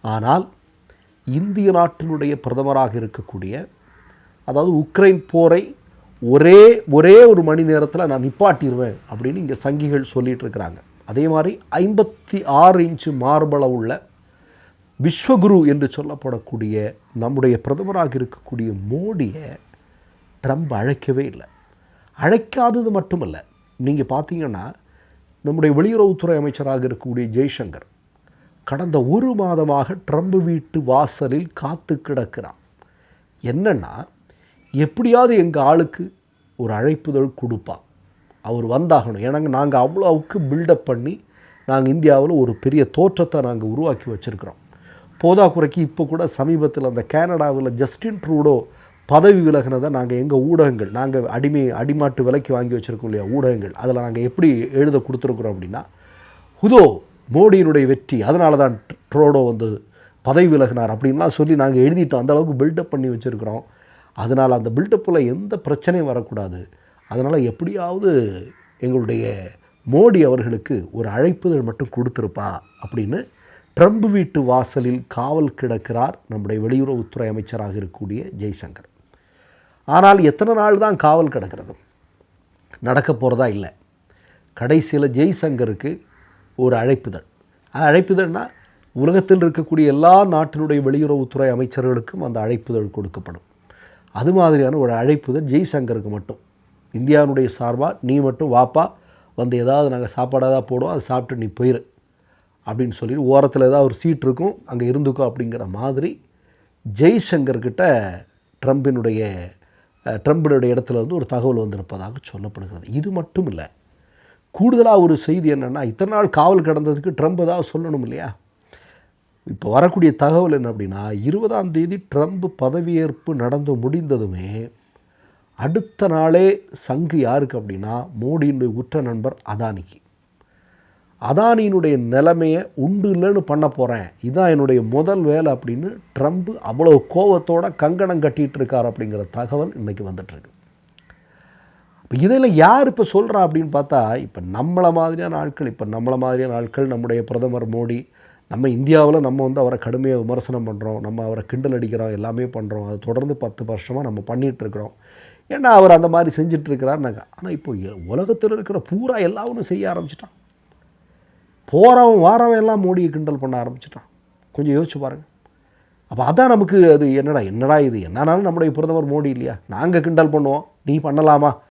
ஆனால் இந்திய நாட்டினுடைய பிரதமராக இருக்கக்கூடிய, அதாவது உக்ரைன் போரை ஒரே ஒரு மணி நேரத்தில் நான் நிப்பாட்டிடுவேன் அப்படின்னு இங்கே சங்கிகள் சொல்லிகிட்டு இருக்கிறாங்க. அதே மாதிரி 56 இன்ச்சு மார்பளவு உள்ள விஸ்வகுரு என்று சொல்லப்படக்கூடிய நம்முடைய பிரதமராக இருக்கக்கூடிய மோடியை ட்ரம்ப் அழைக்கவே இல்லை. அழைக்காதது மட்டுமல்ல, நீங்கள் பார்த்தீங்கன்னா நம்முடைய வெளியுறவுத்துறை அமைச்சராக இருக்கக்கூடிய ஜெய்சங்கர் கடந்த ஒரு மாதமாக ட்ரம்ப் வீட்டு வாசலில் காத்து கிடக்கிறான். என்னென்னா, எப்படியாவது எங்கள் ஆளுக்கு ஒரு அழைப்புதல் கொடுப்பா, அவர் வந்தாகணும். ஏன்னாங்க நாங்கள் அவ்வளோவுக்கு பில்டப் பண்ணி நாங்கள் இந்தியாவில் ஒரு பெரிய தோற்றத்தை நாங்கள் உருவாக்கி வச்சுருக்கிறோம். போதாக்குறைக்கு இப்போ கூட சமீபத்தில் அந்த கனடாவில் ஜஸ்டின் ட்ரூடோ பதவி விலகினதை நாங்கள் எங்கள் ஊடகங்கள், நாங்கள் அடிமாட்டு விலைக்கு வாங்கி வச்சுருக்கோம் இல்லையா ஊடகங்கள், அதில் நாங்கள் எப்படி எழுத கொடுத்துருக்குறோம் அப்படின்னா, ஹுதோ மோடியினுடைய வெற்றி, அதனால தான் ட்ரூடோ வந்து பதவி விலகினார் அப்படின்லாம் சொல்லி நாங்கள் எழுதிட்டோம். அந்தளவுக்கு பில்டப் பண்ணி வச்சுருக்கிறோம். அதனால் அந்த பில்டப்பில் எந்த பிரச்சனையும் வரக்கூடாது. அதனால் எப்படியாவது எங்களுடைய மோடி அவர்களுக்கு ஒரு அழைப்புதல் மட்டும் கொடுத்துருப்பா அப்படின்னு ட்ரம்ப் வீட்டு வாசலில் காவல் கிடக்கிறார் நம்முடைய வெளியுறவுத்துறை அமைச்சராக இருக்கக்கூடிய ஜெய்சங்கர். ஆனால் எத்தனை நாள் தான் காவல் கிடக்கிறது? நடக்க போகிறதா இல்லை. கடைசியில் ஜெய்சங்கருக்கு ஒரு அழைப்புதல். அழைப்புதல்னால் உலகத்தில் இருக்கக்கூடிய எல்லா நாட்டினுடைய வெளியுறவுத்துறை அமைச்சர்களுக்கும் அந்த அழைப்புதல் கொடுக்கப்படும். அது மாதிரியான ஒரு அழைப்புதல் ஜெய்சங்கருக்கு மட்டும். இந்தியாவுடைய சார்பாக நீ மட்டும் வாப்பா, வந்து ஏதாவது நாங்கள் சாப்பாடாக தான் போடுவோம், அதை சாப்பிட்டு நீ போயிரு அப்படின்னு சொல்லிட்டு ஓரத்தில் ஏதாவது ஒரு சீட் இருக்கும், அங்கே இருந்துக்கோ அப்படிங்கிற மாதிரி ஜெய்சங்கர்கிட்ட ட்ரம்பினுடைய இடத்துல இருந்து ஒரு தகவல் வந்திருப்பதாக சொல்லப்படுகிறது. இது மட்டும் இல்லை, கூடுதலாக ஒரு செய்தி என்னென்னா, இத்தனை நாள் காவல் கிடந்ததுக்கு ட்ரம்ப் ஏதாவது சொல்லணும் இல்லையா? இப்போ வரக்கூடிய தகவல் என்ன அப்படின்னா, 20ஆம் தேதி ட்ரம்ப் பதவியேற்பு நடந்து முடிந்ததுமே அடுத்த நாளே சங்கு யாருக்கு அப்படின்னா மோடியினுடைய உற்ற நண்பர் அதானிக்கு. அதானியினுடைய நிலைமையை உண்டு இல்லைன்னு பண்ண போகிறேன், இதுதான் என்னுடைய முதல் வேலை அப்படின்னு ட்ரம்ப் அவ்வளோ கோபத்தோடு கங்கணம் கட்டிகிட்டு இருக்கார் அப்படிங்கிற தகவல் இன்றைக்கி வந்துட்டுருக்கு. இப்போ இதில் யார் இப்போ சொல்கிறா அப்படின்னு பார்த்தா, இப்போ நம்மளை மாதிரியான ஆட்கள், நம்முடைய பிரதமர் மோடி, நம்ம இந்தியாவில் நம்ம வந்து அவரை கடுமையாக விமர்சனம் பண்ணுறோம், நம்ம அவரை கிண்டல் அடிக்கிறோம், எல்லாமே பண்ணுறோம். அது தொடர்ந்து 10 வருஷமாக நம்ம பண்ணிகிட்ருக்கிறோம். ஏன்னா அவர் அந்த மாதிரி செஞ்சிட்ருக்கிறாருனாங்க. ஆனால் இப்போ உலகத்தில் இருக்கிற பூரா எல்லாரும் செய்ய ஆரம்பிச்சிட்டான். போகிறவன் வாரவன் எல்லாம் மோடியை கிண்டல் பண்ண ஆரம்பிச்சிட்டான். கொஞ்சம் யோசிச்சு பாருங்கள். அப்போ அதான் நமக்கு அது என்னடா இது, என்னானாலும் நம்முடைய பிரதமர் மோடி இல்லையா, நாங்கள் கிண்டல் பண்ணுவோம், நீ பண்ணலாமா